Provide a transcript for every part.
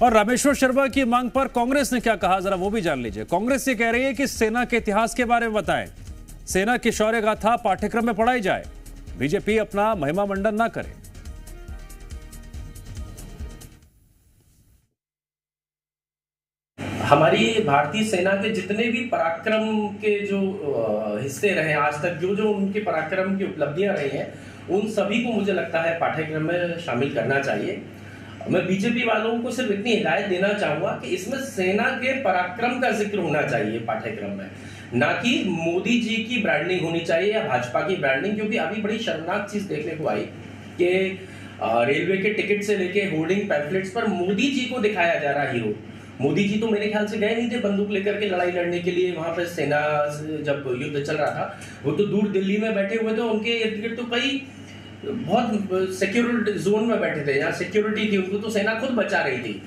और रामेश्वर शर्मा की मांग पर कांग्रेस ने क्या कहा, जरा वो भी जान लीजिए। कांग्रेस ये कह रही है कि सेना के इतिहास के बारे में बताएं, सेना की शौर्य गाथा पाठ्यक्रम में पढ़ाई जाए, बीजेपी अपना महिमा मंडन ना करे। हमारी भारतीय सेना के जितने भी पराक्रम के जो हिस्से रहे आज तक, जो उनके पराक्रम की उपलब्धियां रही हैं, उन सभी को मुझे लगता है पाठ्यक्रम में शामिल करना चाहिए। मैं बीजेपी वालों को सिर्फ इतनी हिदायत देना चाहूंगा कि इसमें सेना के पराक्रम का जिक्र होना चाहिए पाठ्यक्रम में, ना कि मोदी जी की ब्रांडिंग होनी चाहिए या भाजपा की ब्रांडिंग। क्योंकि अभी बड़ी शर्मनाक चीज देखने को आई कि रेलवे के टिकट से लेके होर्डिंग पैम्फलेट्स पर मोदी जी को दिखाया जा रहा हीरो। मोदी जी तो मेरे ख्याल से गए नहीं थे बंदूक लेकर के लड़ाई लड़ने के लिए, वहां पर सेना जब युद्ध चल रहा था वो तो दूर दिल्ली में बैठे हुए थे, उनके इर्द गिर्द तो कई बहुत सिक्योर जोन में बैठे थे, यहाँ सिक्योरिटी थी, उनको तो सेना खुद बचा रही थी।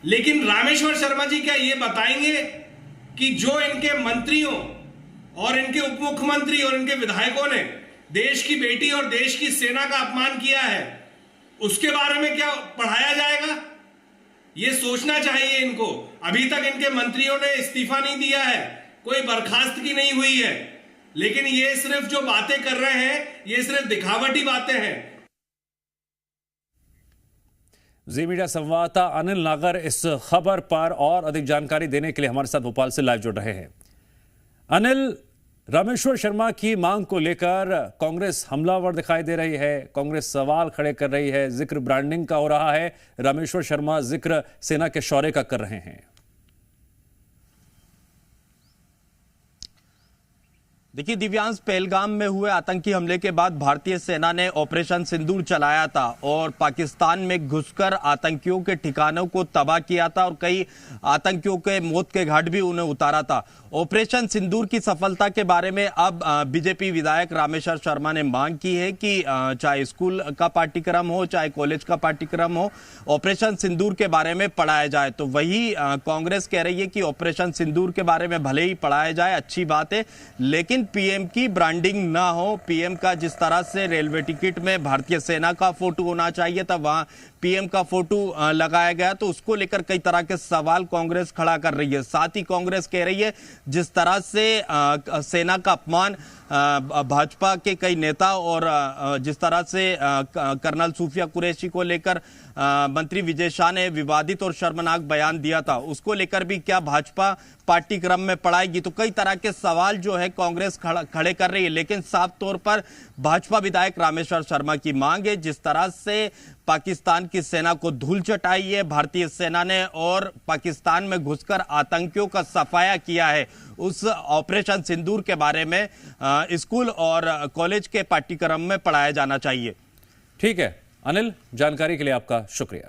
लेकिन रामेश्वर शर्मा जी क्या ये बताएंगे कि जो इनके मंत्रियों और इनके उप मुख्यमंत्री और इनके विधायकों ने देश की बेटी और देश की सेना का अपमान किया है, उसके बारे में क्या पढ़ाया जाएगा? ये सोचना चाहिए इनको। अभी तक इनके मंत्रियों ने इस्तीफा नहीं दिया है, कोई बर्खास्तगी नहीं हुई है, लेकिन ये सिर्फ जो बातें कर रहे हैं ये सिर्फ दिखावटी बातें हैं। जी मीडिया संवाददाता अनिल नागर इस खबर पर और अधिक जानकारी देने के लिए हमारे साथ भोपाल से लाइव जुड़ रहे हैं। अनिल, रामेश्वर शर्मा की मांग को लेकर कांग्रेस हमलावर दिखाई दे रही है, कांग्रेस सवाल खड़े कर रही है, जिक्र ब्रांडिंग का हो रहा है, रामेश्वर शर्मा जिक्र सेना के शौर्य का कर रहे हैं। देखिए दिव्यांश, पहलगाम में हुए आतंकी हमले के बाद भारतीय सेना ने ऑपरेशन सिंदूर चलाया था और पाकिस्तान में घुसकर आतंकियों के ठिकानों को तबाह किया था और कई आतंकियों के मौत के घाट भी उन्हें उतारा था। ऑपरेशन सिंदूर की सफलता के बारे में अब बीजेपी विधायक रामेश्वर शर्मा ने मांग की है कि चाहे स्कूल का पाठ्यक्रम हो चाहे कॉलेज का पाठ्यक्रम हो, ऑपरेशन सिंदूर के बारे में पढ़ाया जाए। तो वही कांग्रेस कह रही है कि ऑपरेशन सिंदूर के बारे में भले ही पढ़ाया जाए, अच्छी बात है, लेकिन पीएम की ब्रांडिंग ना हो। पीएम का जिस तरह से रेलवे टिकट में भारतीय सेना का फोटो होना चाहिए था, वहां पीएम का फोटो लगाया गया, तो उसको लेकर कई तरह के सवाल कांग्रेस खड़ा कर रही है। साथ ही कांग्रेस कह रही है जिस तरह से सेना का अपमान भाजपा के कई नेता और जिस तरह से कर्नल सूफिया कुरैशी को लेकर मंत्री विजय शाह ने विवादित और शर्मनाक बयान दिया था, उसको लेकर भी क्या भाजपा पाठ्यक्रम में पढ़ाएगी? तो कई तरह के सवाल जो है कांग्रेस खड़े कर रही है, लेकिन साफ तौर पर भाजपा विधायक रामेश्वर शर्मा की मांग है जिस तरह से पाकिस्तान की सेना को धूल चटाई है भारतीय सेना ने और पाकिस्तान में घुसकर आतंकियों का सफाया किया है, उस ऑपरेशन सिंदूर के बारे में स्कूल और कॉलेज के पाठ्यक्रम में पढ़ाया जाना चाहिए। ठीक है अनिल, जानकारी के लिए आपका शुक्रिया।